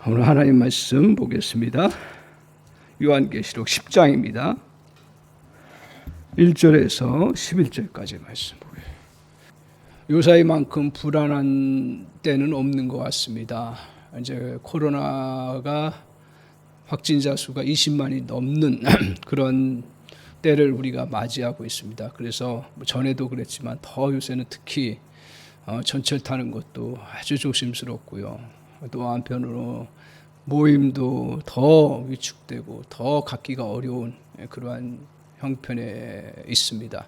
오늘 하나님 말씀 보겠습니다. 요한계시록 10장입니다. 1절에서 11절까지 말씀 보게요. 요사이만큼 불안한 때는 없는 것 같습니다. 이제 코로나가 확진자 수가 20만이 넘는 그런 때를 우리가 맞이하고 있습니다. 그래서 전에도 그랬지만 더 요새는 특히 전철 타는 것도 아주 조심스럽고요. 또 한편으로 모임도 더 위축되고 더 갖기가 어려운 그러한 형편에 있습니다.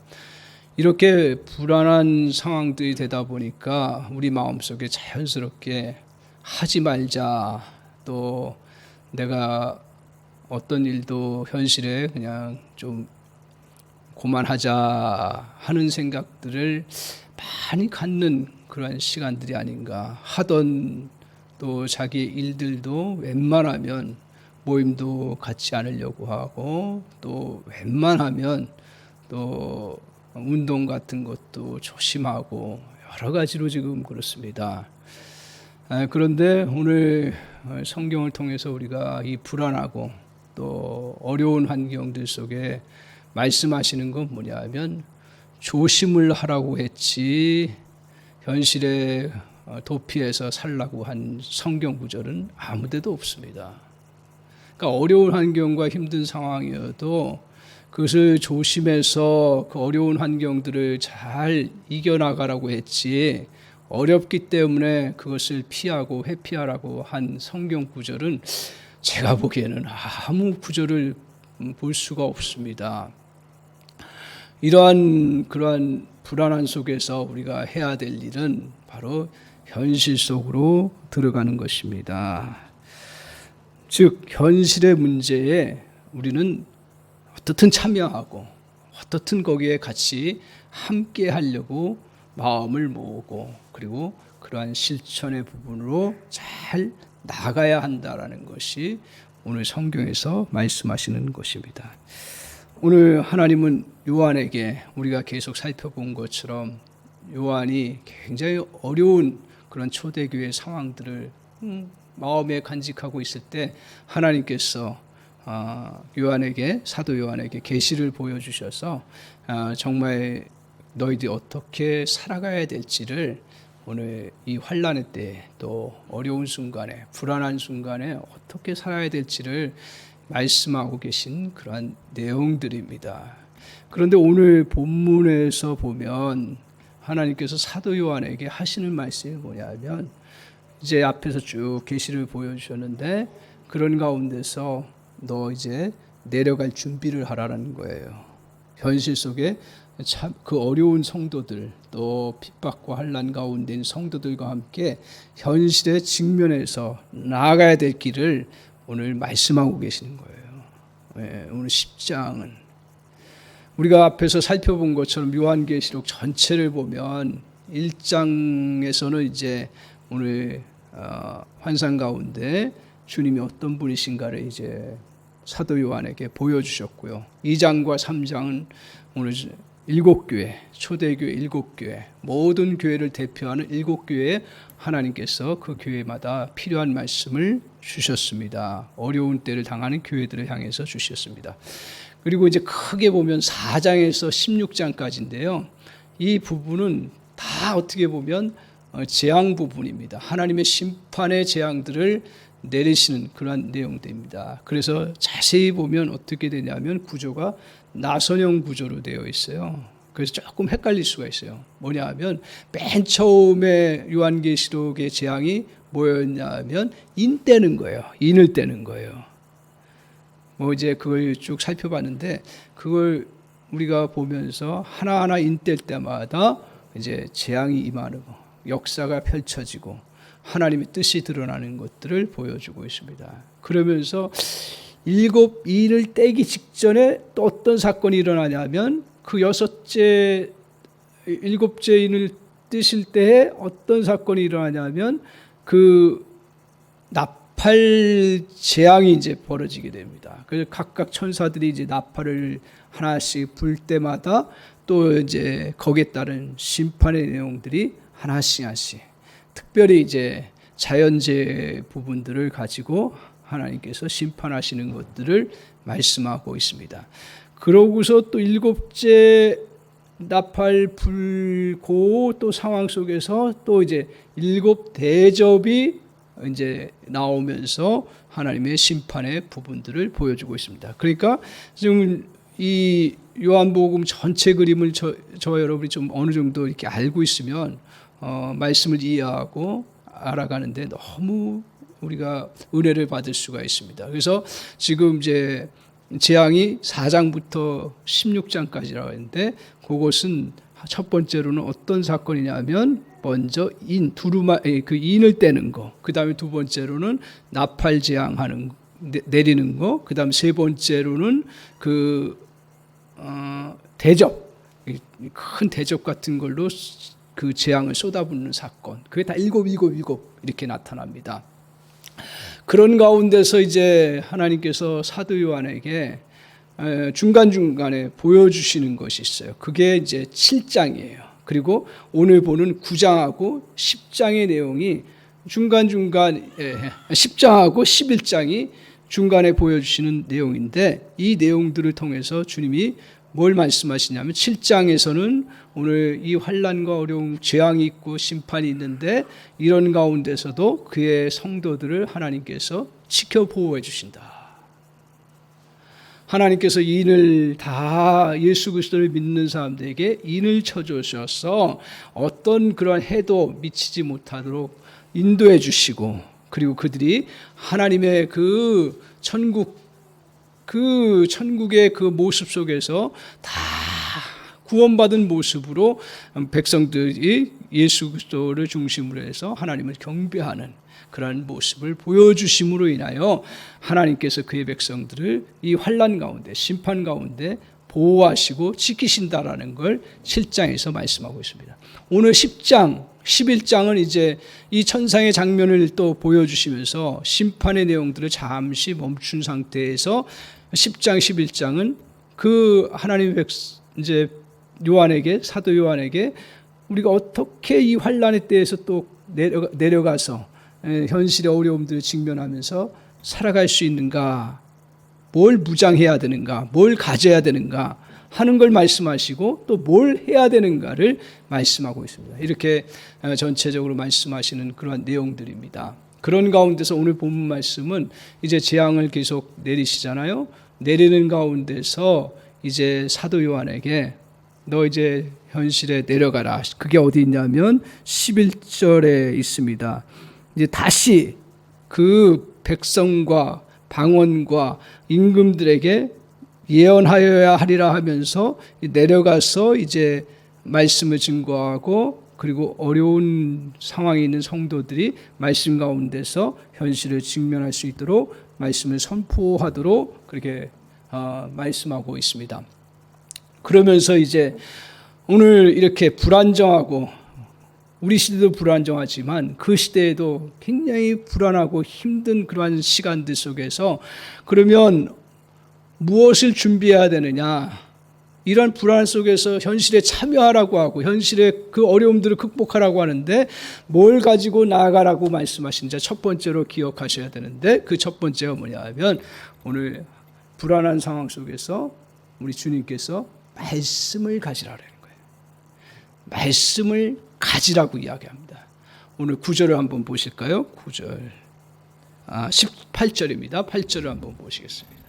이렇게 불안한 상황들이 되다 보니까 우리 마음속에 자연스럽게 하지 말자, 또 내가 어떤 일도 현실에 그냥 좀 그만하자 하는 생각들을 많이 갖는 그런 시간들이 아닌가. 하던 또 자기 일들도 웬만하면 모임도 갖지 않으려고 하고, 또 웬만하면 또 운동 같은 것도 조심하고 여러 가지로 지금 그렇습니다. 그런데 오늘 성경을 통해서 우리가 이 불안하고 또 어려운 환경들 속에 말씀하시는 건 뭐냐 하면 조심을 하라고 했지 현실에 도피해서 살라고 한 성경 구절은 아무 데도 없습니다. 그러니까 어려운 환경과 힘든 상황이어도 그것을 조심해서 그 어려운 환경들을 잘 이겨나가라고 했지, 어렵기 때문에 그것을 피하고 회피하라고 한 성경 구절은 제가 보기에는 아무 구절을 볼 수가 없습니다. 그러한 불안한 속에서 우리가 해야 될 일은 바로 현실 속으로 들어가는 것입니다. 즉 현실의 문제에 우리는 어떻든 참여하고 어떻든 거기에 같이 함께 하려고 마음을 모으고, 그리고 그러한 실천의 부분으로 잘 나가야 한다라는 것이 오늘 성경에서 말씀하시는 것입니다. 오늘 하나님은 요한에게 우리가 계속 살펴본 것처럼 요한이 굉장히 어려운 그런 초대교회 상황들을 마음에 간직하고 있을 때 하나님께서 사도 요한에게 계시를 보여주셔서 정말 너희들이 어떻게 살아가야 될지를 오늘 이 환난의 때, 또 어려운 순간에, 불안한 순간에 어떻게 살아야 될지를 말씀하고 계신 그러한 내용들입니다. 그런데 오늘 본문에서 보면 하나님께서 사도 요한에게 하시는 말씀이 뭐냐면, 이제 앞에서 쭉 계시를 보여주셨는데 그런 가운데서 너 이제 내려갈 준비를 하라는 거예요. 현실 속에 참 그 어려운 성도들, 또 핍박과 환난 가운데 있는 성도들과 함께 현실에 직면해서 나아가야 될 길을 오늘 말씀하고 계시는 거예요. 오늘 10장은 우리가 앞에서 살펴본 것처럼 요한계시록 전체를 보면 1장에서는 이제 오늘 환상 가운데 주님이 어떤 분이신가를 이제 사도 요한에게 보여주셨고요. 2장과 3장은 오늘 7교회, 초대교회 7교회, 모든 교회를 대표하는 7교회에 하나님께서 그 교회마다 필요한 말씀을 주셨습니다. 어려운 때를 당하는 교회들을 향해서 주셨습니다. 그리고 이제 크게 보면 4장에서 16장까지인데요. 이 부분은 다 어떻게 보면 재앙 부분입니다. 하나님의 심판의 재앙들을 내리시는 그러한 내용들입니다. 그래서 자세히 보면 어떻게 되냐면 구조가 나선형 구조로 되어 있어요. 그래서 조금 헷갈릴 수가 있어요. 뭐냐 하면 맨 처음에 요한계시록의 재앙이 뭐였냐 하면 인 떼는 거예요. 인을 떼는 거예요. 이제 그걸 쭉 살펴봤는데 그걸 우리가 보면서 하나하나 인 뗄 때마다 이제 재앙이 임하는 거, 역사가 펼쳐지고 하나님의 뜻이 드러나는 것들을 보여주고 있습니다. 그러면서 7인을 떼기 직전에 또 어떤 사건이 일어나냐면 그 7째 7인을 떼실 때에 어떤 사건이 일어나냐면 그 나팔 재앙이 이제 벌어지게 됩니다. 그래서 각각 천사들이 이제 나팔을 하나씩 불 때마다 또 이제 거기에 따른 심판의 내용들이 하나씩 특별히 이제 자연재해 부분들을 가지고 하나님께서 심판하시는 것들을 말씀하고 있습니다. 그러고서 또 일곱째 나팔 불고 또 상황 속에서 또 이제 일곱 대접이 이제 나오면서 하나님의 심판의 부분들을 보여주고 있습니다. 그러니까 지금 이 요한복음 전체 그림을 저와 여러분이 좀 어느 정도 이렇게 알고 있으면 말씀을 이해하고 알아가는데 너무 우리가 은혜를 받을 수가 있습니다. 그래서 지금 이제 재앙이 4장부터 16장까지라고 했는데 그것은 첫 번째로는 어떤 사건이냐면 먼저 그 인을 떼는 거, 그 다음에 두 번째로는 나팔 재앙하는 내리는 거, 그 다음 세 번째로는 대접, 큰 대접 같은 걸로 그 재앙을 쏟아붓는 사건, 그게 다 일곱 이렇게 나타납니다. 그런 가운데서 이제 하나님께서 사도 요한에게 중간중간에 보여주시는 것이 있어요. 그게 이제 7장이에요. 그리고 오늘 보는 9장하고 10장의 내용이 중간중간 10장하고 11장이 중간에 보여주시는 내용인데 이 내용들을 통해서 주님이 뭘 말씀하시냐면 7장에서는 오늘 이 환난과 어려움, 재앙이 있고 심판이 있는데 이런 가운데서도 그의 성도들을 하나님께서 지켜 보호해 주신다. 하나님께서 인을 다 예수 그리스도를 믿는 사람들에게 인을 쳐주셔서 어떤 그런 해도 미치지 못하도록 인도해 주시고 그리고 그들이 하나님의 그 천국의 그 모습 속에서 다 구원받은 모습으로 백성들이 예수 그리스도를 중심으로 해서 하나님을 경배하는 그러한 모습을 보여주심으로 인하여 하나님께서 그의 백성들을 이 환난 가운데 심판 가운데 보호하시고 지키신다라는 걸 7장에서 말씀하고 있습니다. 오늘 10장, 11장은 이제 이 천상의 장면을 또 보여주시면서 심판의 내용들을 잠시 멈춘 상태에서 10장, 11장은 그 하나님의 이제 요한에게, 사도 요한에게 우리가 어떻게 이 환난의 때에서 또 내려가서 현실의 어려움들을 직면하면서 살아갈 수 있는가, 뭘 무장해야 되는가, 뭘 가져야 되는가 하는 걸 말씀하시고 또 뭘 해야 되는가를 말씀하고 있습니다. 이렇게 전체적으로 말씀하시는 그러한 내용들입니다. 그런 가운데서 오늘 본문 말씀은 이제 재앙을 계속 내리시잖아요. 내리는 가운데서 이제 사도 요한에게 너 이제 현실에 내려가라. 그게 어디 있냐면 11절에 있습니다. 이제 다시 그 백성과 방언과 임금들에게 예언하여야 하리라 하면서 내려가서 이제 말씀을 증거하고 그리고 어려운 상황에 있는 성도들이 말씀 가운데서 현실을 직면할 수 있도록 말씀을 선포하도록 그렇게 말씀하고 있습니다. 그러면서 이제 오늘 이렇게 불안정하고 우리 시대도 불안정하지만 그 시대에도 굉장히 불안하고 힘든 그러한 시간들 속에서 그러면 무엇을 준비해야 되느냐, 이런 불안 속에서 현실에 참여하라고 하고 현실의 그 어려움들을 극복하라고 하는데 뭘 가지고 나아가라고 말씀하신지 첫 번째로 기억하셔야 되는데 그 첫 번째가 뭐냐 하면 오늘 불안한 상황 속에서 우리 주님께서 말씀을 가지라는 거예요. 말씀을 가지라고 이야기합니다. 오늘 9절을 한번 보실까요? 9절 18절입니다. 8절을 한번 보시겠습니다.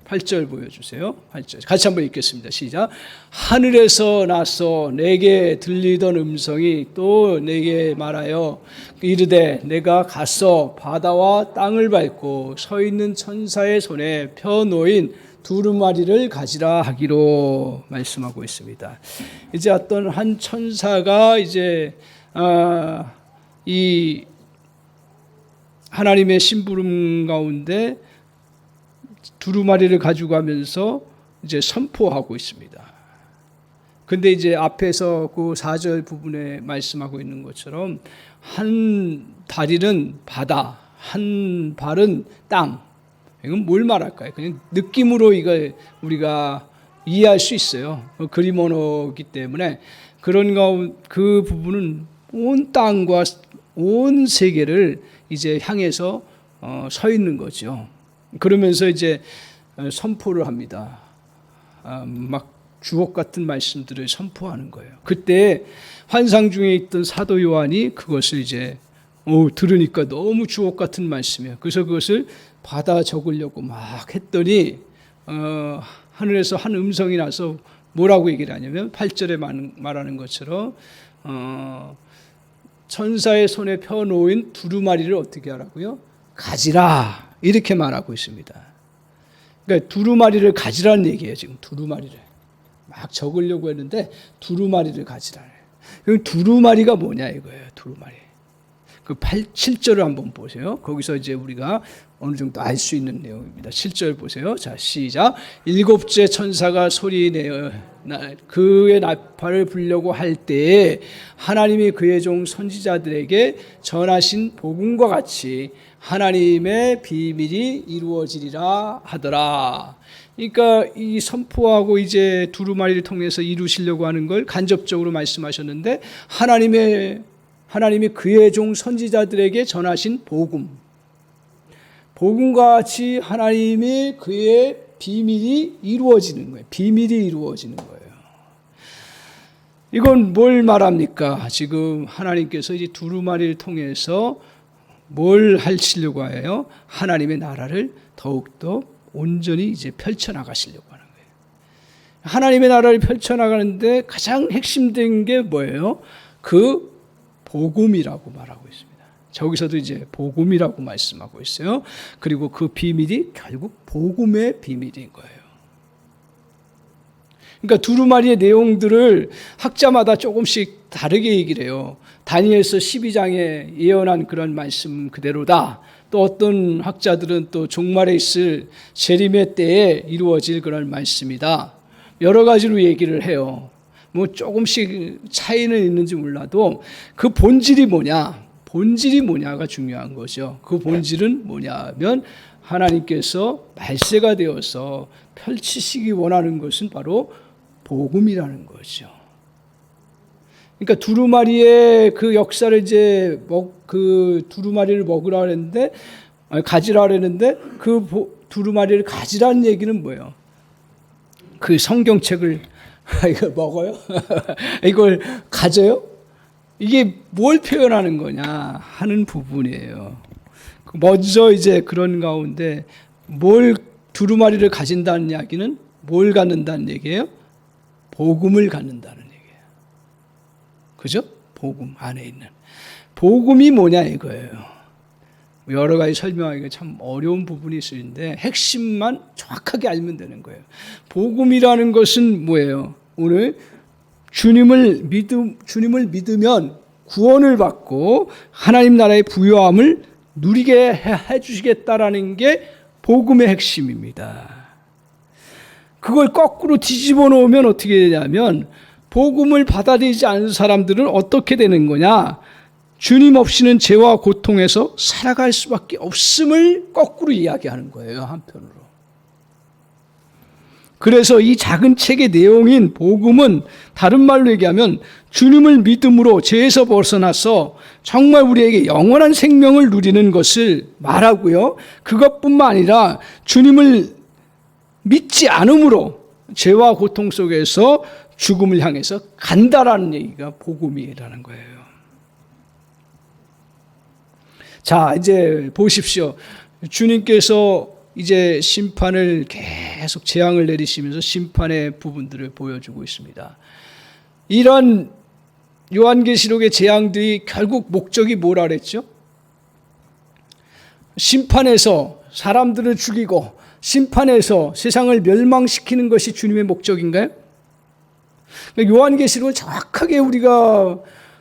8절 보여주세요. 8절 같이 한번 읽겠습니다. 시작. 하늘에서 나서 내게 들리던 음성이 또 내게 말하여 이르되 내가 가서 바다와 땅을 밟고 서 있는 천사의 손에 펴 놓인 두루마리를 가지라 하기로 말씀하고 있습니다. 이제 어떤 한 천사가 이제 이 하나님의 심부름 가운데 두루마리를 가지고 가면서 이제 선포하고 있습니다. 근데 이제 앞에서 그 4절 부분에 말씀하고 있는 것처럼 한 다리는 바다, 한 발은 땅. 이건 뭘 말할까요? 그냥 느낌으로 이걸 우리가 이해할 수 있어요. 그림 언어이기 때문에 그 부분은 온 땅과 온 세계를 이제 향해서 서 있는 거죠. 그러면서 이제 선포를 합니다. 막 주옥 같은 말씀들을 선포하는 거예요. 그때 환상 중에 있던 사도 요한이 그것을 이제 들으니까 너무 주옥 같은 말씀이에요. 그래서 그것을 받아 적으려고 막 했더니 하늘에서 한 음성이 나서 뭐라고 얘기를 하냐면 8절에 말하는 것처럼 천사의 손에 펴놓은 두루마리를 어떻게 하라고요? 가지라, 이렇게 말하고 있습니다. 그러니까 두루마리를 가지라는 얘기예요. 지금 두루마리를 막 적으려고 했는데 두루마리를 가지라. 그럼 두루마리가 뭐냐 이거예요. 두루마리. 그 7절을 한번 보세요. 거기서 이제 우리가 어느 정도 알 수 있는 내용입니다. 7절 보세요. 자, 시작. 일곱째 천사가 소리내어 그의 나팔을 불려고 할 때에 하나님이 그의 종 선지자들에게 전하신 복음과 같이 하나님의 비밀이 이루어지리라 하더라. 그러니까 이 선포하고 이제 두루마리를 통해서 이루시려고 하는 걸 간접적으로 말씀하셨는데 하나님이 그의 종 선지자들에게 전하신 복음과 같이 하나님이 그의 비밀이 이루어지는 거예요. 비밀이 이루어지는 거예요. 이건 뭘 말합니까? 지금 하나님께서 이제 두루마리를 통해서 뭘 하시려고 해요? 하나님의 나라를 더욱더 온전히 이제 펼쳐나가시려고 하는 거예요. 하나님의 나라를 펼쳐나가는데 가장 핵심된 게 뭐예요? 그 복음이라고 말하고 있습니다. 저기서도 이제 복음이라고 말씀하고 있어요. 그리고 그 비밀이 결국 복음의 비밀인 거예요. 그러니까 두루마리의 내용들을 학자마다 조금씩 다르게 얘기를 해요. 다니엘서 12장에 예언한 그런 말씀 그대로다. 또 어떤 학자들은 또 종말에 있을 재림의 때에 이루어질 그런 말씀이다. 여러 가지로 얘기를 해요. 뭐 조금씩 차이는 있는지 몰라도 그 본질이 뭐냐가 중요한 거죠. 그 본질은 뭐냐면 하나님께서 말세가 되어서 펼치시기 원하는 것은 바로 복음이라는 거죠. 그러니까 두루마리의 그 역사를 이제 그 두루마리를 먹으라 그랬는데 가지라 그랬는데 그 두루마리를 가지라는 얘기는 뭐예요? 그 성경책을 이거 먹어요? 이걸 가져요? 이게 뭘 표현하는 거냐 하는 부분이에요. 먼저 이제 그런 가운데 두루마리를 가진다는 이야기는 뭘 갖는다는 얘기예요? 복음을 갖는다는 얘기예요. 그죠? 복음 안에 있는. 복음이 뭐냐 이거예요. 여러 가지 설명하기가 참 어려운 부분이 있는데 핵심만 정확하게 알면 되는 거예요. 복음이라는 것은 뭐예요? 오늘 주님을 믿으면 구원을 받고 하나님 나라의 부요함을 누리게 해주시겠다라는 게 복음의 핵심입니다. 그걸 거꾸로 뒤집어 놓으면 어떻게 되냐면 복음을 받아들이지 않는 사람들은 어떻게 되는 거냐? 주님 없이는 죄와 고통에서 살아갈 수밖에 없음을 거꾸로 이야기하는 거예요. 한편으로. 그래서 이 작은 책의 내용인 복음은 다른 말로 얘기하면 주님을 믿음으로 죄에서 벗어나서 정말 우리에게 영원한 생명을 누리는 것을 말하고요. 그것뿐만 아니라 주님을 믿지 않음으로 죄와 고통 속에서 죽음을 향해서 간다라는 얘기가 복음이라는 거예요. 자, 이제 보십시오. 주님께서 이제 심판을 계속 재앙을 내리시면서 심판의 부분들을 보여주고 있습니다. 이런 요한계시록의 재앙들이 결국 목적이 뭐라 그랬죠? 심판에서 사람들을 죽이고 심판에서 세상을 멸망시키는 것이 주님의 목적인가요? 요한계시록을 정확하게 우리가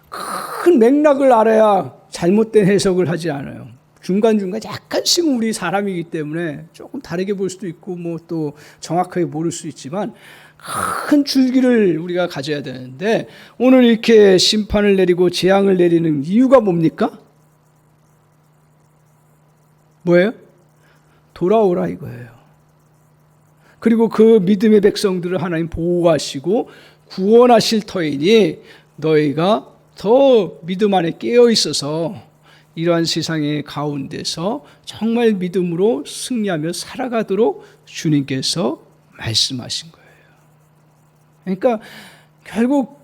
큰 맥락을 알아야 잘못된 해석을 하지 않아요. 중간중간 약간씩은 우리 사람이기 때문에 조금 다르게 볼 수도 있고 뭐 또 정확하게 모를 수 있지만 큰 줄기를 우리가 가져야 되는데 오늘 이렇게 심판을 내리고 재앙을 내리는 이유가 뭡니까? 뭐예요? 돌아오라 이거예요. 그리고 그 믿음의 백성들을 하나님 보호하시고 구원하실 터이니 너희가 더 믿음 안에 깨어 있어서 이러한 세상의 가운데서 정말 믿음으로 승리하며 살아가도록 주님께서 말씀하신 거예요. 그러니까 결국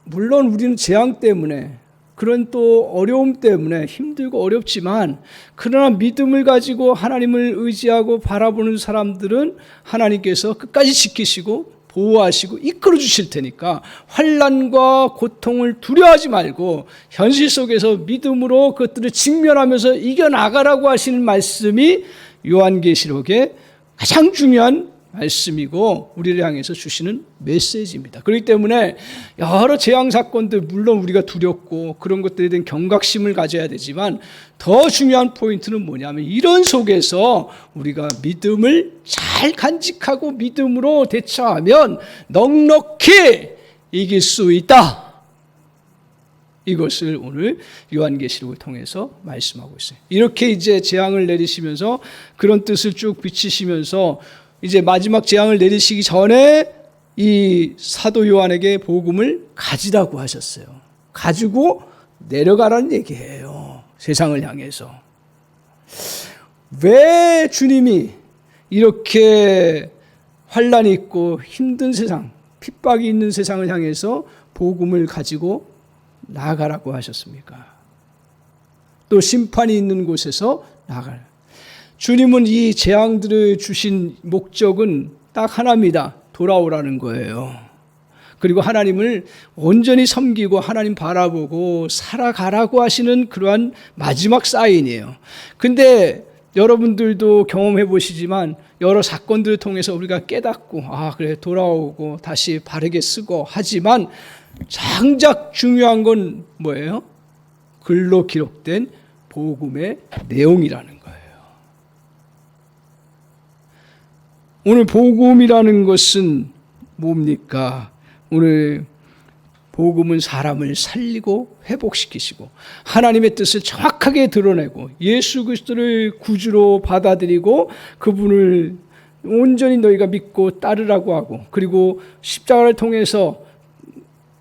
물론 우리는 재앙 때문에 그런 또 어려움 때문에 힘들고 어렵지만 그러나 믿음을 가지고 하나님을 의지하고 바라보는 사람들은 하나님께서 끝까지 지키시고 보호하시고 이끌어 주실 테니까 환난과 고통을 두려워하지 말고 현실 속에서 믿음으로 그것들을 직면하면서 이겨나가라고 하시는 말씀이 요한계시록의 가장 중요한 말씀이고 우리를 향해서 주시는 메시지입니다. 그렇기 때문에 여러 재앙 사건들 물론 우리가 두렵고 그런 것들에 대한 경각심을 가져야 되지만 더 중요한 포인트는 뭐냐면 이런 속에서 우리가 믿음을 잘 간직하고 믿음으로 대처하면 넉넉히 이길 수 있다. 이것을 오늘 요한계시록을 통해서 말씀하고 있어요. 이렇게 이제 재앙을 내리시면서 그런 뜻을 쭉 비치시면서 이제 마지막 재앙을 내리시기 전에 이 사도 요한에게 복음을 가지라고 하셨어요. 가지고 내려가라는 얘기예요. 세상을 향해서. 왜 주님이 이렇게 환난이 있고 힘든 세상, 핍박이 있는 세상을 향해서 복음을 가지고 나아가라고 하셨습니까? 또 심판이 있는 곳에서 나아가라. 주님은 이 재앙들을 주신 목적은 딱 하나입니다. 돌아오라는 거예요. 그리고 하나님을 온전히 섬기고 하나님 바라보고 살아가라고 하시는 그러한 마지막 사인이에요. 근데 여러분들도 경험해 보시지만 여러 사건들을 통해서 우리가 깨닫고 그래 돌아오고 다시 바르게 쓰고 하지만 장작 중요한 건 뭐예요? 글로 기록된 복음의 내용이라는 거예요. 오늘 복음이라는 것은 뭡니까? 오늘 복음은 사람을 살리고 회복시키시고 하나님의 뜻을 정확하게 드러내고 예수 그리스도를 구주로 받아들이고 그분을 온전히 너희가 믿고 따르라고 하고 그리고 십자가를 통해서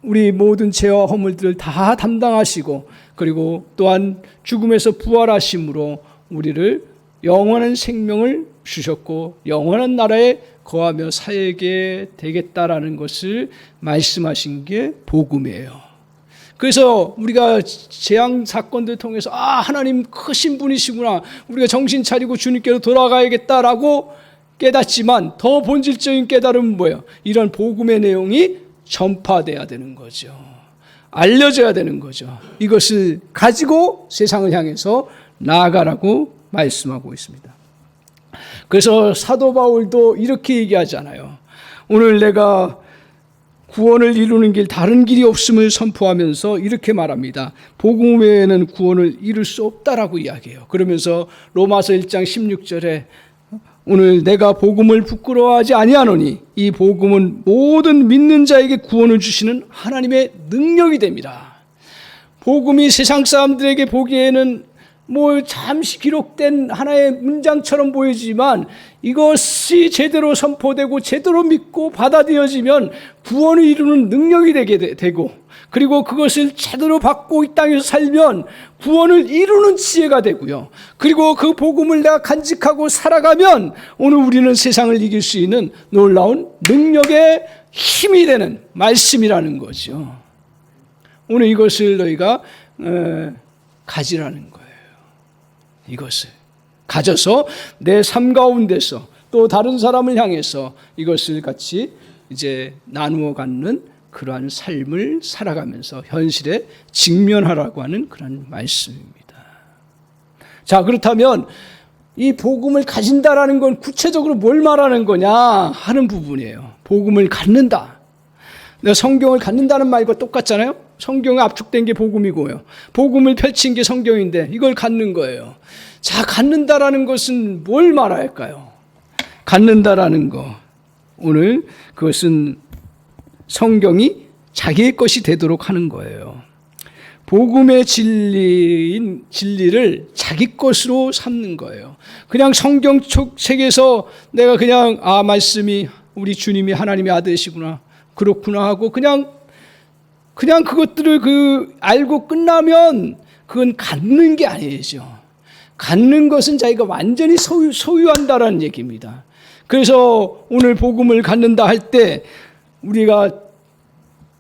우리 모든 죄와 허물들을 다 담당하시고 그리고 또한 죽음에서 부활하심으로 우리를 영원한 생명을 주셨고 영원한 나라에 거하며 살게 되겠다라는 것을 말씀하신 게 복음이에요. 그래서 우리가 재앙 사건들을 통해서 하나님 크신 분이시구나 우리가 정신 차리고 주님께로 돌아가야겠다라고 깨닫지만 더 본질적인 깨달음은 뭐예요? 이런 복음의 내용이 전파돼야 되는 거죠. 알려져야 되는 거죠. 이것을 가지고 세상을 향해서 나아가라고 말씀하고 있습니다. 그래서 사도 바울도 이렇게 얘기하잖아요. 오늘 내가 구원을 이루는 길 다른 길이 없음을 선포하면서 이렇게 말합니다. 복음 외에는 구원을 이룰 수 없다라고 이야기해요. 그러면서 로마서 1장 16절에 오늘 내가 복음을 부끄러워하지 아니하노니 이 복음은 모든 믿는 자에게 구원을 주시는 하나님의 능력이 됩니다. 복음이 세상 사람들에게 보기에는 잠시 기록된 하나의 문장처럼 보이지만 이것이 제대로 선포되고 제대로 믿고 받아들여지면 구원을 이루는 능력이 되게 되고 그리고 그것을 제대로 받고 이 땅에서 살면 구원을 이루는 지혜가 되고요. 그리고 그 복음을 내가 간직하고 살아가면 오늘 우리는 세상을 이길 수 있는 놀라운 능력의 힘이 되는 말씀이라는 거죠. 오늘 이것을 너희가 가지라는 거예요. 이것을 가져서 내 삶 가운데서 또 다른 사람을 향해서 이것을 같이 이제 나누어 갖는 그러한 삶을 살아가면서 현실에 직면하라고 하는 그런 말씀입니다. 자, 그렇다면 이 복음을 가진다라는 건 구체적으로 뭘 말하는 거냐 하는 부분이에요. 복음을 갖는다. 내가 성경을 갖는다는 말과 똑같잖아요. 성경에 압축된 게 복음이고요. 복음을 펼친 게 성경인데 이걸 갖는 거예요. 자, 갖는다라는 것은 뭘 말할까요? 갖는다라는 거. 오늘 그것은 성경이 자기의 것이 되도록 하는 거예요. 복음의 진리를 자기 것으로 삼는 거예요. 그냥 성경 책에서 내가 그냥 말씀이 우리 주님이 하나님의 아들이시구나 그렇구나 하고 그냥 그것들을 알고 끝나면 그건 갖는 게 아니죠. 갖는 것은 자기가 완전히 소유한다라는 얘기입니다. 그래서 오늘 복음을 갖는다 할 때 우리가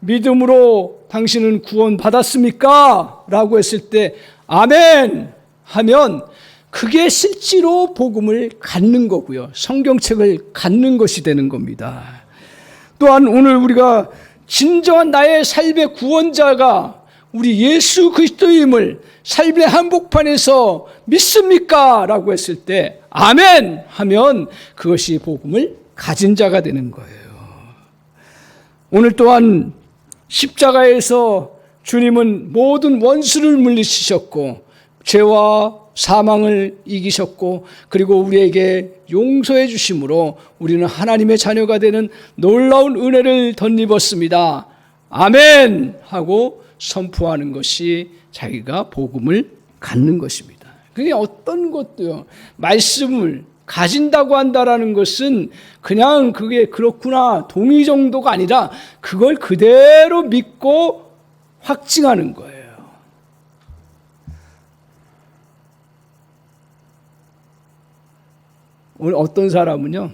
믿음으로 당신은 구원 받았습니까? 라고 했을 때 아멘 하면 그게 실제로 복음을 갖는 거고요. 성경책을 갖는 것이 되는 겁니다. 또한 오늘 우리가 진정한 나의 삶의 구원자가 우리 예수 그리스도임을 삶의 한복판에서 믿습니까? 라고 했을 때 아멘 하면 그것이 복음을 가진 자가 되는 거예요. 오늘 또한 십자가에서 주님은 모든 원수를 물리치셨고 죄와 사망을 이기셨고 그리고 우리에게 용서해 주심으로 우리는 하나님의 자녀가 되는 놀라운 은혜를 덧입었습니다. 아멘 하고 선포하는 것이 자기가 복음을 갖는 것입니다. 그게 어떤 것도요. 말씀을 가진다고 한다라는 것은 그냥 그게 그렇구나 동의 정도가 아니라 그걸 그대로 믿고 확증하는 거예요. 오늘 어떤 사람은요,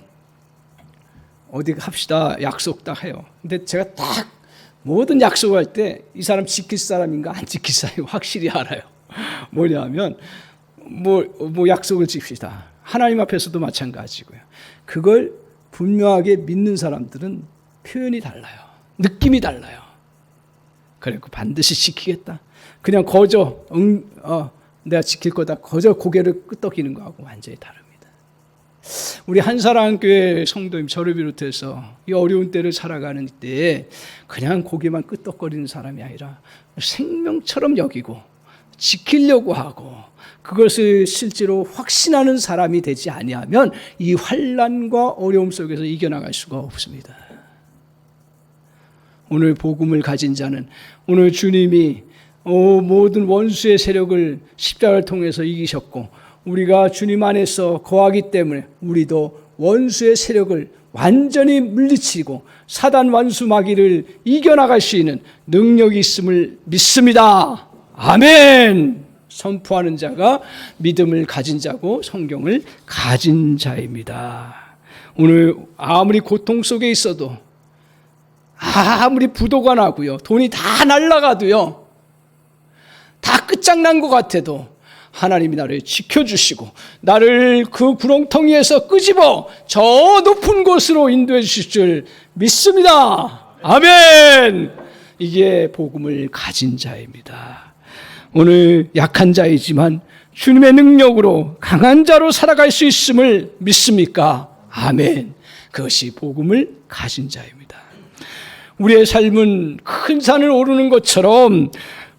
어디 합시다, 약속 딱 해요. 근데 제가 딱 모든 약속할 때 이 사람 지킬 사람인가 안 지킬 사람인가 확실히 알아요. 뭐냐면, 뭐 약속을 지킵시다. 하나님 앞에서도 마찬가지고요. 그걸 분명하게 믿는 사람들은 표현이 달라요. 느낌이 달라요. 그리고 반드시 지키겠다. 그냥 거저, 내가 지킬 거다. 거저 고개를 끄덕이는 거하고 완전히 다릅니다. 우리 한사랑교회 성도님 저를 비롯해서 이 어려운 때를 살아가는 때에 그냥 고개만 끄덕거리는 사람이 아니라 생명처럼 여기고 지키려고 하고 그것을 실제로 확신하는 사람이 되지 아니하면 이 환난과 어려움 속에서 이겨나갈 수가 없습니다. 오늘 복음을 가진 자는 오늘 주님이 모든 원수의 세력을 십자가를 통해서 이기셨고 우리가 주님 안에서 거하기 때문에 우리도 원수의 세력을 완전히 물리치고 사단 원수 마귀를 이겨나갈 수 있는 능력이 있음을 믿습니다. 아멘! 선포하는 자가 믿음을 가진 자고 성경을 가진 자입니다. 오늘 아무리 고통 속에 있어도 아무리 부도가 나고요. 돈이 다 날아가도요. 다 끝장난 것 같아도 하나님이 나를 지켜주시고 나를 그 구렁텅이에서 끄집어 저 높은 곳으로 인도해 주실 줄 믿습니다. 아멘! 이게 복음을 가진 자입니다. 오늘 약한 자이지만 주님의 능력으로 강한 자로 살아갈 수 있음을 믿습니까? 아멘. 그것이 복음을 가진 자입니다. 우리의 삶은 큰 산을 오르는 것처럼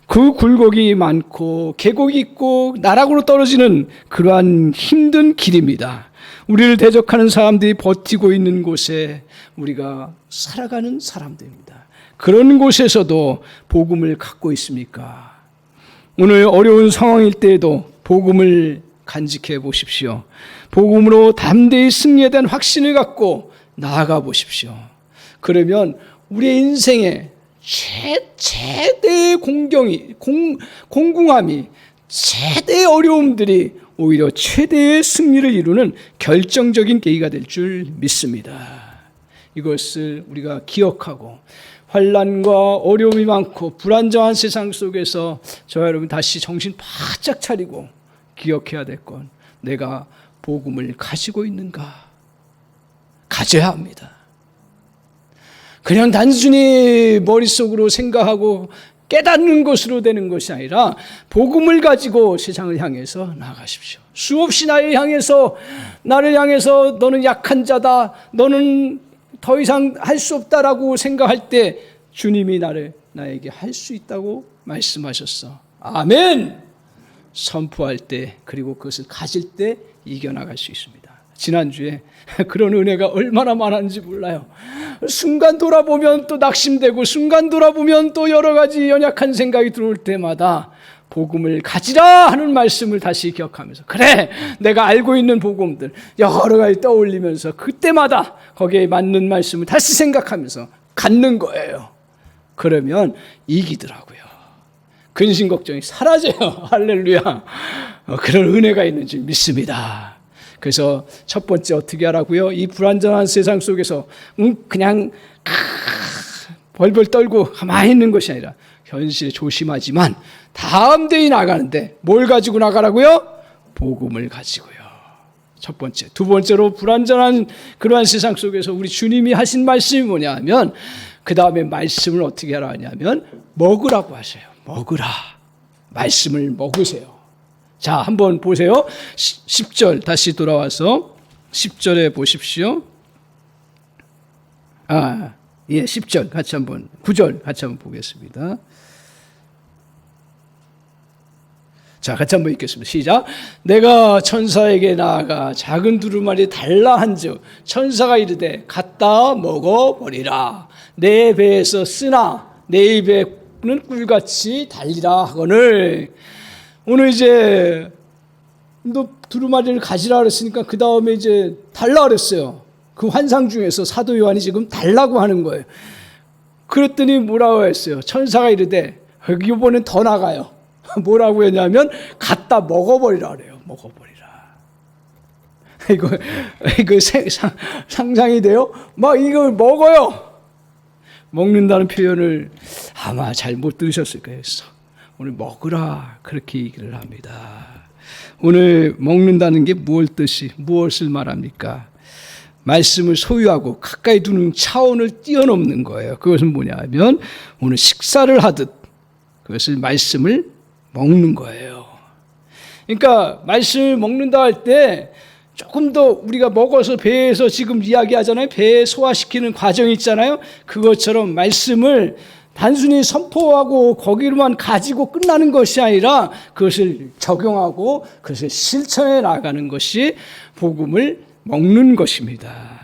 그 굴곡이 많고 계곡이 있고 나락으로 떨어지는 그러한 힘든 길입니다. 우리를 대적하는 사람들이 버티고 있는 곳에 우리가 살아가는 사람들입니다. 그런 곳에서도 복음을 갖고 있습니까? 오늘 어려운 상황일 때에도 복음을 간직해 보십시오. 복음으로 담대히 승리에 대한 확신을 갖고 나아가 보십시오. 그러면 우리의 인생에 최대의 공궁함이 최대의 어려움들이 오히려 최대의 승리를 이루는 결정적인 계기가 될 줄 믿습니다. 이것을 우리가 기억하고 환난과 어려움이 많고 불안정한 세상 속에서 저와 여러분 다시 정신 바짝 차리고 기억해야 될 건 내가 복음을 가지고 있는가? 가져야 합니다. 그냥 단순히 머릿속으로 생각하고 깨닫는 것으로 되는 것이 아니라 복음을 가지고 세상을 향해서 나아가십시오. 수없이 나를 향해서 너는 약한 자다. 너는 더 이상 할 수 없다라고 생각할 때 주님이 나에게 할 수 있다고 말씀하셨어. 아멘! 선포할 때 그리고 그것을 가질 때 이겨나갈 수 있습니다. 지난주에 그런 은혜가 얼마나 많았는지 몰라요. 순간 돌아보면 또 낙심되고 순간 돌아보면 또 여러 가지 연약한 생각이 들어올 때마다 복음을 가지라 하는 말씀을 다시 기억하면서 그래 내가 알고 있는 복음들 여러 가지 떠올리면서 그때마다 거기에 맞는 말씀을 다시 생각하면서 갖는 거예요. 그러면 이기더라고요. 근심 걱정이 사라져요. 할렐루야. 그런 은혜가 있는 줄 믿습니다. 그래서 첫 번째 어떻게 하라고요? 이 불완전한 세상 속에서 그냥 벌벌 떨고 가만히 있는 것이 아니라 현실에 조심하지만 다음 데에 나가는데 뭘 가지고 나가라고요? 복음을 가지고요. 첫 번째. 두 번째로 불완전한 그러한 세상 속에서 우리 주님이 하신 말씀이 뭐냐 하면 그 다음에 말씀을 어떻게 하라 하냐면 먹으라고 하셔요. 먹으라. 말씀을 먹으세요. 자, 한번 보세요. 10절 다시 돌아와서 10절에 보십시오. 10절 같이 한번 9절 같이 한번 보겠습니다. 자, 같이 한번 읽겠습니다. 시작. 내가 천사에게 나아가 작은 두루마리 달라 한즉 천사가 이르되 갖다 먹어버리라. 내 배에서 쓰나 내 입에는 꿀같이 달리라 하거늘. 오늘 이제 너 두루마리를 가지라 그랬으니까 그 다음에 이제 달라 그랬어요. 그 환상 중에서 사도 요한이 지금 달라고 하는 거예요. 그랬더니 뭐라고 했어요? 천사가 이르되 이번엔 더 나가요. 뭐라고 했냐면 갖다 먹어버리라 그래요. 먹어버리라. 이거 상상이 돼요? 막 이걸 먹어요. 먹는다는 표현을 아마 잘못 들으셨을 거예요. 오늘 먹으라 그렇게 얘기를 합니다. 오늘 먹는다는 게 무엇을 말합니까? 말씀을 소유하고 가까이 두는 차원을 뛰어넘는 거예요. 그것은 뭐냐 하면 오늘 식사를 하듯 그것을 말씀을 먹는 거예요. 그러니까 말씀을 먹는다 할 때 조금 더 우리가 먹어서 배에서 지금 이야기하잖아요. 배에 소화시키는 과정이 있잖아요. 그것처럼 말씀을 단순히 선포하고 거기로만 가지고 끝나는 것이 아니라 그것을 적용하고 그것을 실천해 나가는 것이 복음을 먹는 것입니다.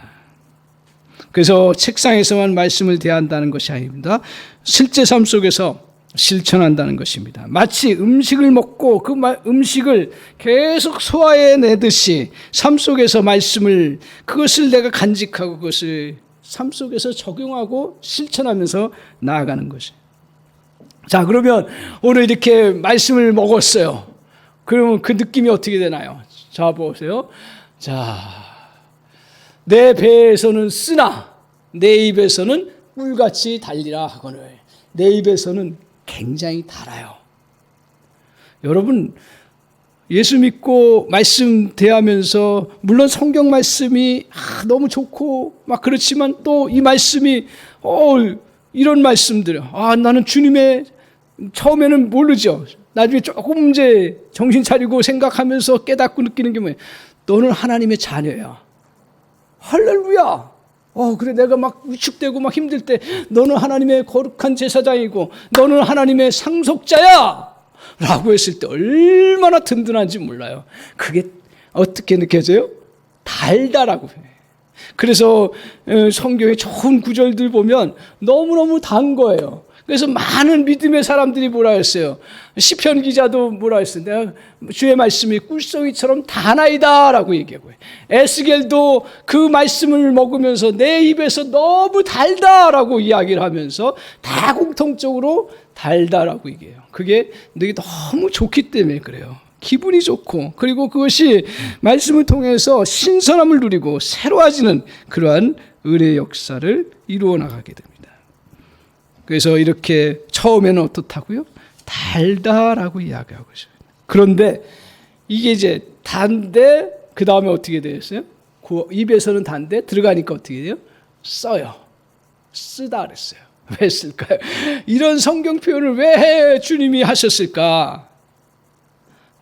그래서 책상에서만 말씀을 대한다는 것이 아닙니다. 실제 삶 속에서 실천한다는 것입니다. 마치 음식을 먹고 그 음식을 계속 소화해내듯이 삶 속에서 말씀을 그것을 내가 간직하고 그것을 삶 속에서 적용하고 실천하면서 나아가는 것이. 자, 그러면 오늘 이렇게 말씀을 먹었어요. 그러면 그 느낌이 어떻게 되나요? 자, 보세요. 자, 내 배에서는 쓰나 내 입에서는 꿀같이 달리라 하거늘. 내 입에서는 굉장히 달아요. 여러분, 예수 믿고 말씀 대하면서 물론 성경 말씀이 너무 좋고 막 그렇지만 또 이 말씀이 이런 말씀들 나는 주님의 처음에는 모르죠. 나중에 조금 이제 정신 차리고 생각하면서 깨닫고 느끼는 게 뭐예요? 너는 하나님의 자녀야. 할렐루야. 그래 내가 막 위축되고 막 힘들 때 너는 하나님의 거룩한 제사장이고 너는 하나님의 상속자야 라고 했을 때 얼마나 든든한지 몰라요. 그게 어떻게 느껴져요? 달다라고 해요. 그래서 성경의 좋은 구절들 보면 너무너무 단 거예요. 그래서 많은 믿음의 사람들이 뭐라 했어요? 시편 기자도 뭐라 했어요? 내가 주의 말씀이 꿀송이처럼 다나이다 라고 얘기하고 에스겔도 그 말씀을 먹으면서 내 입에서 너무 달다라고 이야기를 하면서 다 공통적으로 달다라고 얘기해요. 그게 되게 너무 좋기 때문에 그래요. 기분이 좋고 그리고 그것이 말씀을 통해서 신선함을 누리고 새로워지는 그러한 은혜의 역사를 이루어 나가게 됩니다. 그래서 이렇게 처음에는 어떻다고요? 달다라고 이야기하고 있어요. 그런데 이게 이제 단데 그 다음에 어떻게 되었어요? 입에서는 단데 들어가니까 어떻게 돼요? 써요. 쓰다 그랬어요. 왜 쓸까요? 이런 성경 표현을 왜 주님이 하셨을까?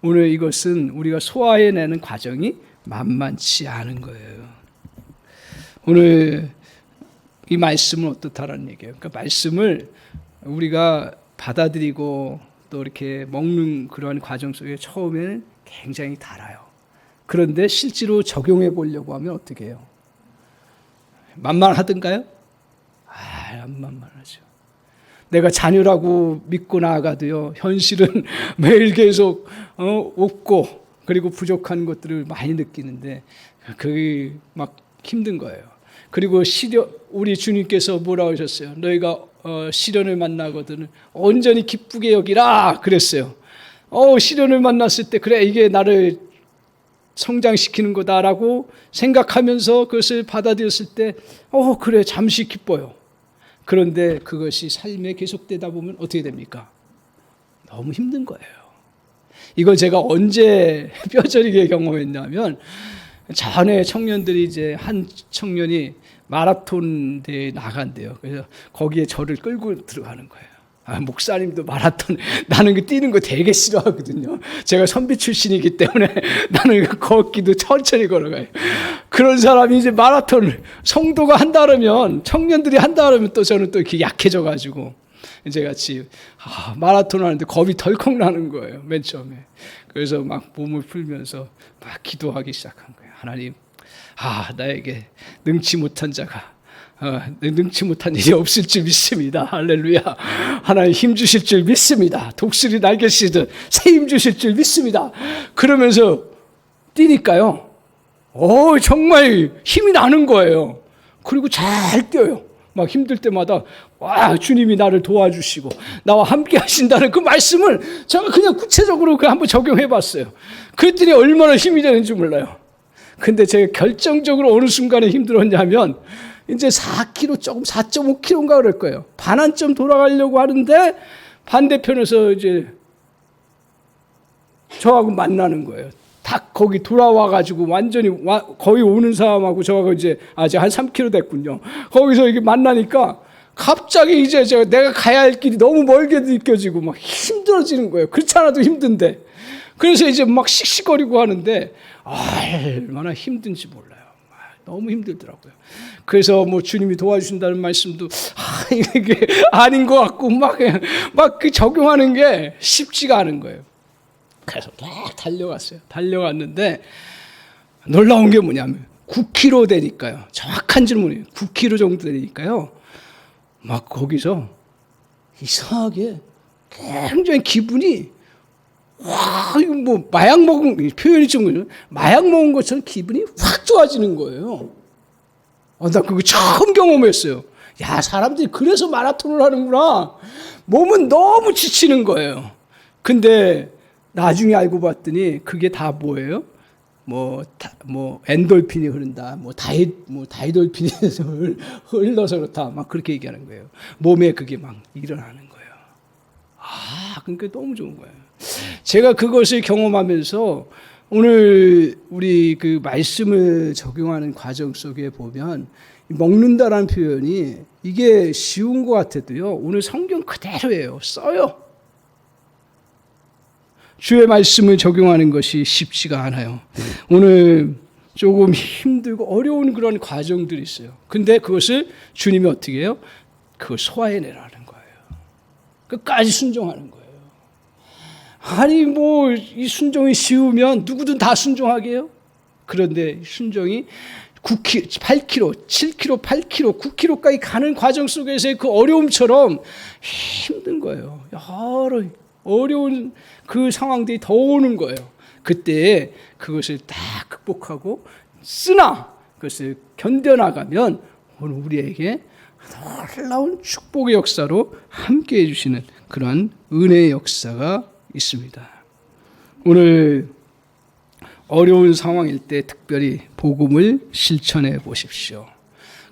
오늘 이것은 우리가 소화해내는 과정이 만만치 않은 거예요. 오늘 이 말씀은 어떻다라는 얘기예요. 그러니까 말씀을 우리가 받아들이고 또 이렇게 먹는 그러한 과정 속에 처음에는 굉장히 달아요. 그런데 실제로 적용해 보려고 하면 어떻게 해요? 만만하던가요? 안 만만하죠. 내가 자녀라고 믿고 나아가도요, 현실은 매일 계속 없고 그리고 부족한 것들을 많이 느끼는데 그게 막 힘든 거예요. 그리고 우리 주님께서 뭐라고 하셨어요? 너희가 시련을 만나거든 온전히 기쁘게 여기라 그랬어요. 시련을 만났을 때 그래 이게 나를 성장시키는 거다라고 생각하면서 그것을 받아들였을 때 그래 잠시 기뻐요. 그런데 그것이 삶에 계속되다 보면 어떻게 됩니까? 너무 힘든 거예요. 이걸 제가 언제 뼈저리게 경험했냐면 전에 청년들이 이제 한 청년이 마라톤 대회에 나간대요. 그래서 거기에 저를 끌고 들어가는 거예요. 목사님도 마라톤, 나는 그 뛰는 거 되게 싫어하거든요. 제가 선비 출신이기 때문에 나는 걷기도 천천히 걸어가요. 그런 사람이 이제 마라톤을 성도가 한다 그러면, 청년들이 한다 그러면 또 저는 또 이렇게 약해져가지고 이제 같이 마라톤 하는데 겁이 덜컥 나는 거예요. 맨 처음에. 그래서 막 몸을 풀면서 막 기도하기 시작한 거예요. 하나님, 나에게 능치 못한 자가 능치 못한 일이 없을 줄 믿습니다. 할렐루야. 하나님 힘 주실 줄 믿습니다. 독수리 날개 씌듯 새 힘 주실 줄 믿습니다. 그러면서 뛰니까요. 정말 힘이 나는 거예요. 그리고 잘 뛰어요. 막 힘들 때마다 주님이 나를 도와주시고 나와 함께 하신다는 그 말씀을 제가 그냥 구체적으로 한번 적용해 봤어요. 그랬더니 얼마나 힘이 되는지 몰라요. 근데 제가 결정적으로 어느 순간에 힘들었냐면 이제 4km 조금 4.5km인가 그럴 거예요. 반환점 돌아가려고 하는데 반대편에서 이제 저하고 만나는 거예요. 딱 거기 돌아와가지고 완전히 거의 오는 사람하고 저하고 이제 아직 한 3km 됐군요. 거기서 이게 만나니까 갑자기 이제 내가 가야 할 길이 너무 멀게 느껴지고 막 힘들어지는 거예요. 그렇지 않아도 힘든데. 그래서 이제 막 씩씩거리고 하는데 얼마나 힘든지 몰라요. 너무 힘들더라고요. 그래서 뭐 주님이 도와주신다는 말씀도 이게 아닌 것 같고 막 그 적용하는 게 쉽지가 않은 거예요. 그래서 막 달려갔어요. 달려갔는데 놀라운 게 뭐냐면 9km 되니까요. 정확한 질문이에요. 9km 정도 되니까요. 막 거기서 이상하게 굉장히 기분이 이거 뭐 마약 먹은 표현이 좀 마약 먹은 것처럼 기분이 확 좋아지는 거예요. 나 그거 처음 경험했어요. 야, 사람들이 그래서 마라톤을 하는구나. 몸은 너무 지치는 거예요. 근데 나중에 알고 봤더니 그게 다 뭐예요? 뭐 엔돌핀이 흐른다. 다이돌핀이 흘러서 그렇다. 막 그렇게 얘기하는 거예요. 몸에 그게 막 일어나는 거예요. 그러니까 너무 좋은 거예요. 제가 그것을 경험하면서 오늘 우리 그 말씀을 적용하는 과정 속에 보면 먹는다라는 표현이 이게 쉬운 것 같아도요. 오늘 성경 그대로예요. 써요. 주의 말씀을 적용하는 것이 쉽지가 않아요. 오늘 조금 힘들고 어려운 그런 과정들이 있어요. 근데 그것을 주님이 어떻게 해요? 그걸 소화해내라는 거예요. 끝까지 순종하는 거예요. 아니 이 순종이 쉬우면 누구든 다 순종하게요? 그런데 순종이 9km, 8km, 7km, 8km, 9km까지 가는 과정 속에서의 그 어려움처럼 힘든 거예요. 여러 어려운 그 상황들이 더 오는 거예요. 그때 그것을 다 극복하고 쓰나 그것을 견뎌나가면 오늘 우리에게 놀라운 축복의 역사로 함께해 주시는 그러한 은혜의 역사가 있습니다. 오늘 어려운 상황일 때 특별히 복음을 실천해 보십시오.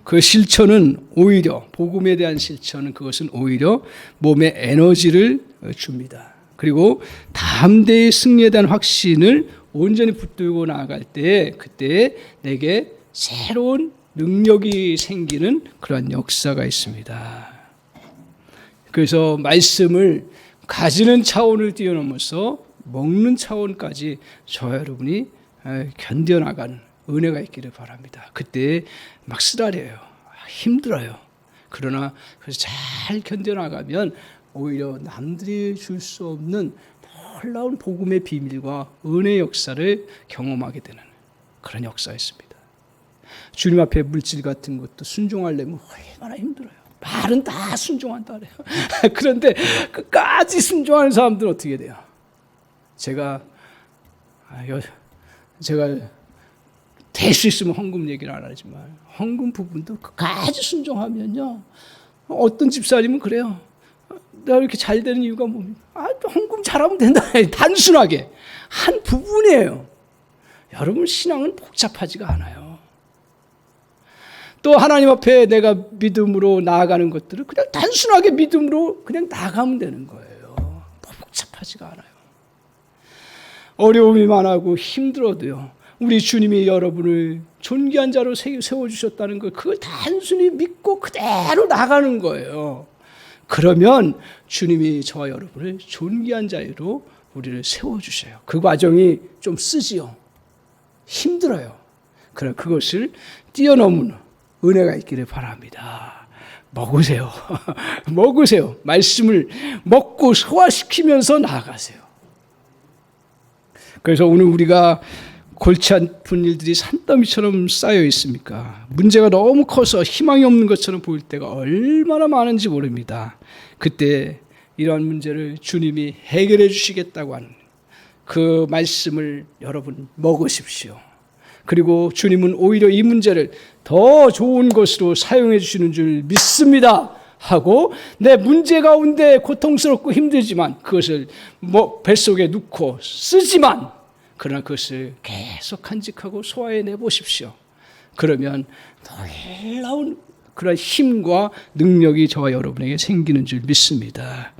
그 실천은 오히려 복음에 대한 실천은 그것은 오히려 몸에 에너지를 줍니다. 그리고 다음 대의 승리에 대한 확신을 온전히 붙들고 나아갈 때 그때 내게 새로운 능력이 생기는 그러한 역사가 있습니다. 그래서 말씀을 가지는 차원을 뛰어넘어서 먹는 차원까지 저와 여러분이 견뎌나가는 은혜가 있기를 바랍니다. 그때 막 쓰라려요. 힘들어요. 그러나 그래서 잘 견뎌나가면 오히려 남들이 줄 수 없는 놀라운 복음의 비밀과 은혜의 역사를 경험하게 되는 그런 역사였습니다. 주님 앞에 물질 같은 것도 순종하려면 얼마나 힘들어요. 말은 다 순종한다 그래요. 그런데 끝까지 순종하는 사람들은 어떻게 돼요? 제가 될 수 있으면 헌금 얘기를 안 하지만 헌금 부분도 끝까지 순종하면요. 어떤 집사님은 그래요. 내가 이렇게 잘 되는 이유가 뭡니까? 헌금 잘하면 된다. 단순하게 한 부분이에요. 여러분 신앙은 복잡하지가 않아요. 또 하나님 앞에 내가 믿음으로 나아가는 것들을 그냥 단순하게 믿음으로 그냥 나가면 되는 거예요. 복잡하지가 않아요. 어려움이 많고 힘들어도요. 우리 주님이 여러분을 존귀한 자로 세워주셨다는 것, 그걸 단순히 믿고 그대로 나가는 거예요. 그러면 주님이 저와 여러분을 존귀한 자로 우리를 세워주셔요. 그 과정이 좀 쓰지요. 힘들어요. 그럼 그것을 뛰어넘는 은혜가 있기를 바랍니다. 먹으세요. 먹으세요. 말씀을 먹고 소화시키면서 나아가세요. 그래서 오늘 우리가 골치 아픈 일들이 산더미처럼 쌓여 있습니까? 문제가 너무 커서 희망이 없는 것처럼 보일 때가 얼마나 많은지 모릅니다. 그때 이러한 문제를 주님이 해결해 주시겠다고 하는 그 말씀을 여러분 먹으십시오. 그리고 주님은 오히려 이 문제를 더 좋은 것으로 사용해 주시는 줄 믿습니다 하고, 내 문제 가운데 고통스럽고 힘들지만 그것을 뱃속에 넣고 쓰지만 그러나 그것을 계속 간직하고 소화해내 보십시오. 그러면 놀라운 그런 힘과 능력이 저와 여러분에게 생기는 줄 믿습니다.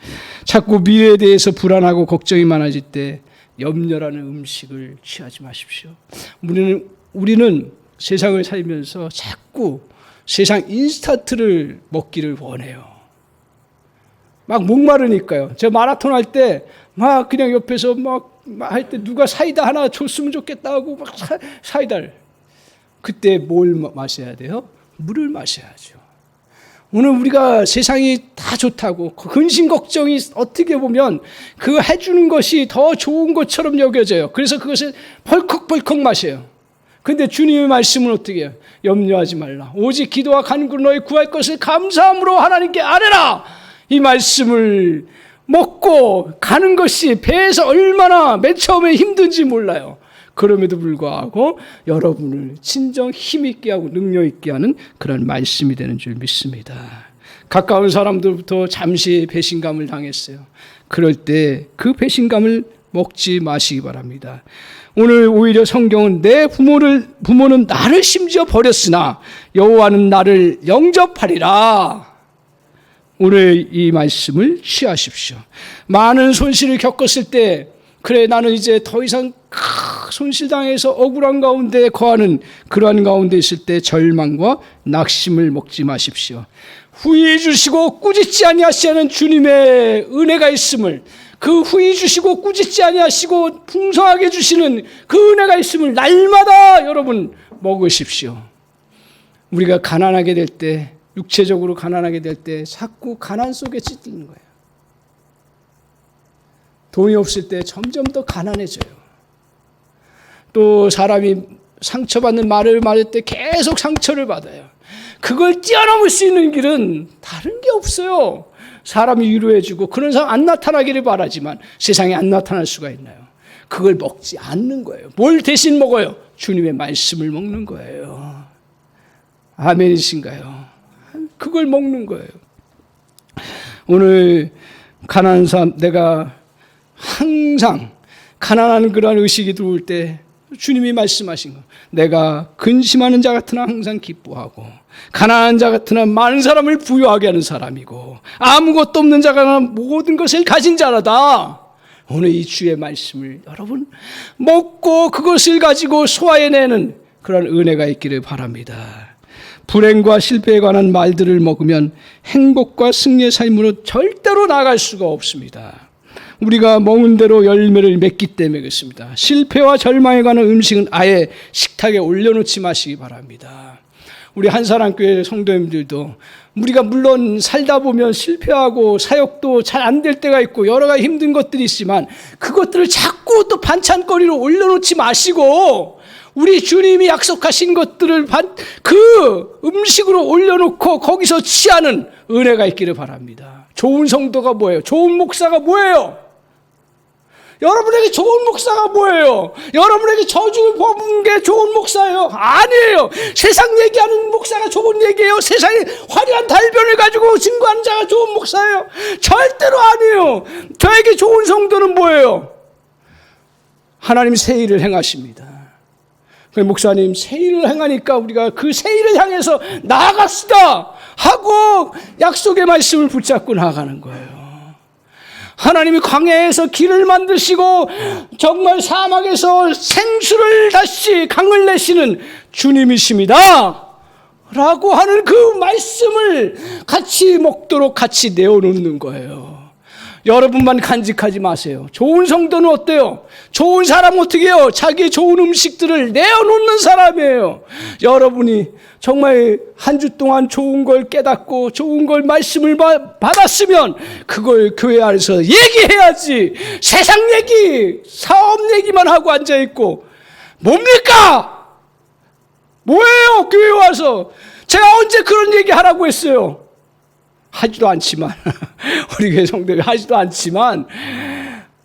자꾸 미래에 대해서 불안하고 걱정이 많아질 때 염려라는 음식을 취하지 마십시오. 우리는 세상을 살면서 자꾸 세상 인스턴트를 먹기를 원해요. 막 목마르니까요. 제가 마라톤 할 때 막 그냥 옆에서 막 할 때 누가 사이다 하나 줬으면 좋겠다 하고 막 사이다를. 그때 뭘 마셔야 돼요? 물을 마셔야죠. 오늘 우리가 세상이 다 좋다고 근심 걱정이 어떻게 보면 그 해주는 것이 더 좋은 것처럼 여겨져요. 그래서 그것을 벌컥벌컥 마셔요. 근데 주님의 말씀은 어떻게 해요? 염려하지 말라. 오직 기도와 간구로 너희 구할 것을 감사함으로 하나님께 아뢰라. 이 말씀을 먹고 가는 것이 배에서 얼마나 맨 처음에 힘든지 몰라요. 그럼에도 불구하고 여러분을 진정 힘있게 하고 능력 있게 하는 그런 말씀이 되는 줄 믿습니다. 가까운 사람들부터 잠시 배신감을 당했어요. 그럴 때 그 배신감을 먹지 마시기 바랍니다. 오늘 오히려 성경은 내 부모는 나를 심지어 버렸으나 여호와는 나를 영접하리라. 오늘 이 말씀을 취하십시오. 많은 손실을 겪었을 때 그래 나는 이제 더 이상 손실당해서 억울한 가운데 거하는 그러한 가운데 있을 때 절망과 낙심을 먹지 마십시오. 후히 주시고 꾸짖지 아니하시는 주님의 은혜가 있음을, 그 후히 주시고 꾸짖지 아니하시고 풍성하게 주시는 그 은혜가 있음을 날마다 여러분 먹으십시오. 우리가 가난하게 될 때, 육체적으로 가난하게 될 때 자꾸 가난 속에 찌드는 거예요. 돈이 없을 때 점점 더 가난해져요. 또 사람이 상처받는 말을 말할 때 계속 상처를 받아요. 그걸 뛰어넘을 수 있는 길은 다른 게 없어요. 사람이 위로해주고 그런 사람 안 나타나기를 바라지만 세상에 안 나타날 수가 있나요? 그걸 먹지 않는 거예요. 뭘 대신 먹어요? 주님의 말씀을 먹는 거예요. 아멘이신가요? 그걸 먹는 거예요. 오늘 가난한 사람, 내가 항상 가난한 그러한 의식이 들어올 때 주님이 말씀하신 거, 내가 근심하는 자 같으나 항상 기뻐하고 가난한 자 같으나 많은 사람을 부유하게 하는 사람이고 아무것도 없는 자가 모든 것을 가진 자라다. 오늘 이 주의 말씀을 여러분 먹고 그것을 가지고 소화해내는 그런 은혜가 있기를 바랍니다. 불행과 실패에 관한 말들을 먹으면 행복과 승리의 삶으로 절대로 나아갈 수가 없습니다. 우리가 먹은 대로 열매를 맺기 때문에 그렇습니다. 실패와 절망에 관한 음식은 아예 식탁에 올려놓지 마시기 바랍니다. 우리 한사랑교회 성도님들도 우리가 물론 살다 보면 실패하고 사역도 잘 안 될 때가 있고 여러 가지 힘든 것들이 있지만 그것들을 자꾸 또 반찬거리로 올려놓지 마시고 우리 주님이 약속하신 것들을 그 음식으로 올려놓고 거기서 취하는 은혜가 있기를 바랍니다. 좋은 성도가 뭐예요? 좋은 목사가 뭐예요? 여러분에게 좋은 목사가 뭐예요? 여러분에게 저주를 뽑은 게 좋은 목사예요? 아니에요. 세상 얘기하는 목사가 좋은 얘기예요? 세상에 화려한 달변을 가지고 증거하는 자가 좋은 목사예요? 절대로 아니에요. 저에게 좋은 성도는 뭐예요? 하나님 새 일을 행하십니다. 목사님 새 일을 행하니까 우리가 그 새 일을 향해서 나아갑시다 하고 약속의 말씀을 붙잡고 나아가는 거예요. 하나님이 광야에서 길을 만드시고 정말 사막에서 생수를 다시 강을 내시는 주님이십니다 라고 하는 그 말씀을 같이 먹도록 같이 내어놓는 거예요. 여러분만 간직하지 마세요. 좋은 성도는 어때요? 좋은 사람은 어떻게 해요? 자기의 좋은 음식들을 내어놓는 사람이에요. 여러분이 정말 한 주 동안 좋은 걸 깨닫고 좋은 걸 말씀을 받았으면 그걸 교회 안에서 얘기해야지. 세상 얘기, 사업 얘기만 하고 앉아있고 뭡니까? 뭐예요? 교회 와서 제가 언제 그런 얘기 하라고 했어요? 하지도 않지만 우리 교회 성도들이 하지도 않지만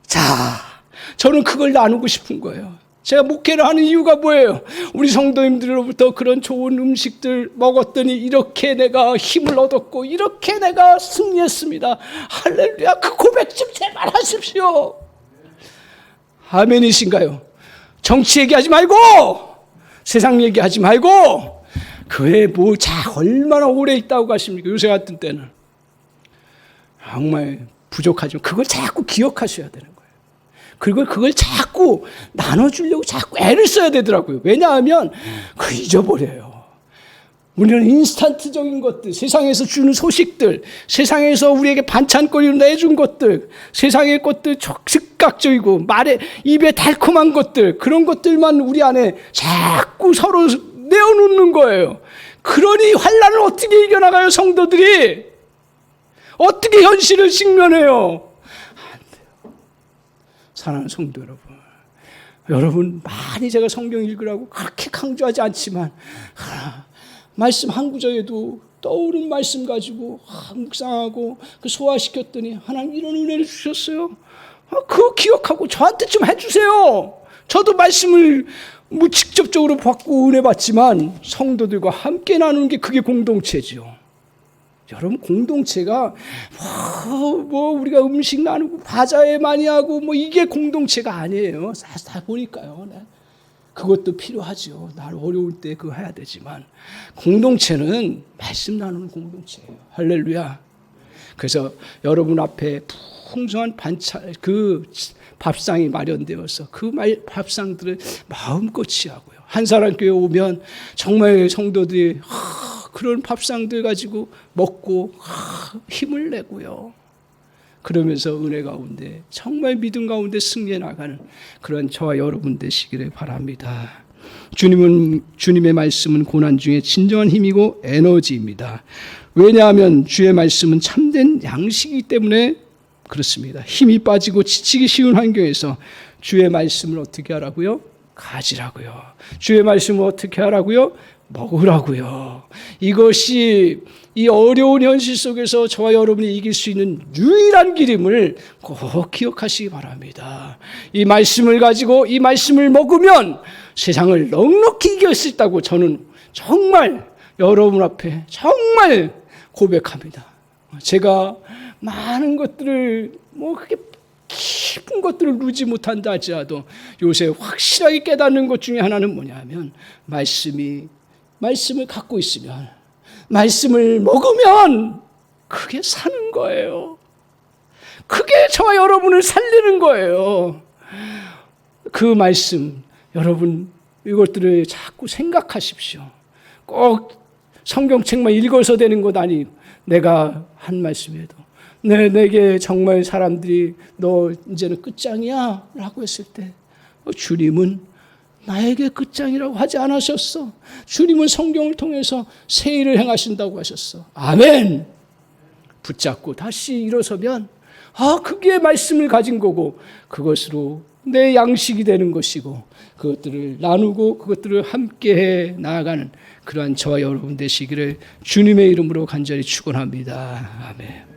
자, 저는 그걸 나누고 싶은 거예요. 제가 목회를 하는 이유가 뭐예요? 우리 성도님들로부터 그런 좋은 음식들 먹었더니 이렇게 내가 힘을 얻었고 이렇게 내가 승리했습니다. 할렐루야. 그 고백 좀 제발 하십시오. 아멘이신가요? 정치 얘기하지 말고 세상 얘기하지 말고 교회에 뭐 얼마나 오래 있다고 가십니까? 요새 같은 때는 정말 부족하지만 그걸 자꾸 기억하셔야 되는 거예요. 그리고 그걸 자꾸 나눠주려고 자꾸 애를 써야 되더라고요. 왜냐하면 그 잊어버려요. 우리는 인스턴트적인 것들, 세상에서 주는 소식들, 세상에서 우리에게 반찬거리로 내준 것들, 세상의 것들 즉각적이고 말에 입에 달콤한 것들, 그런 것들만 우리 안에 자꾸 서로 내어놓는 거예요. 그러니 환난을 어떻게 이겨나가요, 성도들이? 어떻게 현실을 직면해요? 안 돼요. 사랑하는 성도 여러분 많이 제가 성경 읽으라고 그렇게 강조하지 않지만 말씀 한 구절에도 떠오른 말씀 가지고 묵상하고 그 소화시켰더니 하나님 이런 은혜를 주셨어요. 그거 기억하고 저한테 좀 해주세요. 저도 말씀을 직접적으로 받고 은혜 받지만 성도들과 함께 나누는 게 그게 공동체죠. 여러분 공동체가 우리가 음식 나누고 바자회 많이 하고 이게 공동체가 아니에요. 다 보니까요. 네. 그것도 필요하죠. 날 어려울 때 그거 해야 되지만 공동체는 말씀 나누는 공동체예요. 할렐루야. 그래서 여러분 앞에 풍성한 반찬 그 밥상이 마련되어서 그 밥상들을 마음껏 취하고요. 한 사람 교회 오면 정말 성도들이 그런 밥상들 가지고 먹고 힘을 내고요. 그러면서 은혜 가운데 정말 믿음 가운데 승리해 나가는 그런 저와 여러분 되시기를 바랍니다. 주님의 말씀은 고난 중에 진정한 힘이고 에너지입니다. 왜냐하면 주의 말씀은 참된 양식이기 때문에 그렇습니다. 힘이 빠지고 지치기 쉬운 환경에서 주의 말씀을 어떻게 하라고요? 가지라고요. 주의 말씀을 어떻게 하라고요? 먹으라고요. 이것이 이 어려운 현실 속에서 저와 여러분이 이길 수 있는 유일한 길임을 꼭 기억하시기 바랍니다. 이 말씀을 가지고 이 말씀을 먹으면 세상을 넉넉히 이길 수 있다고 저는 정말 여러분 앞에 정말 고백합니다. 제가 많은 것들을 그렇게 깊은 것들을 누지 못한다 할지라도 요새 확실하게 깨닫는 것 중에 하나는 뭐냐면 말씀을 갖고 있으면 말씀을 먹으면 그게 사는 거예요. 그게 저와 여러분을 살리는 거예요. 그 말씀 여러분 이것들을 자꾸 생각하십시오. 꼭 성경책만 읽어서 되는 것 아니고 내가 한 말씀에도 내게 정말 사람들이 너 이제는 끝장이야 라고 했을 때 주님은 나에게 끝장이라고 하지 않으셨어. 주님은 성경을 통해서 새 일을 행하신다고 하셨어. 아멘. 붙잡고 다시 일어서면 그게 말씀을 가진 거고 그것으로 내 양식이 되는 것이고 그것들을 나누고 그것들을 함께해 나아가는 그러한 저와 여러분 되시기를 주님의 이름으로 간절히 축원합니다. 아멘.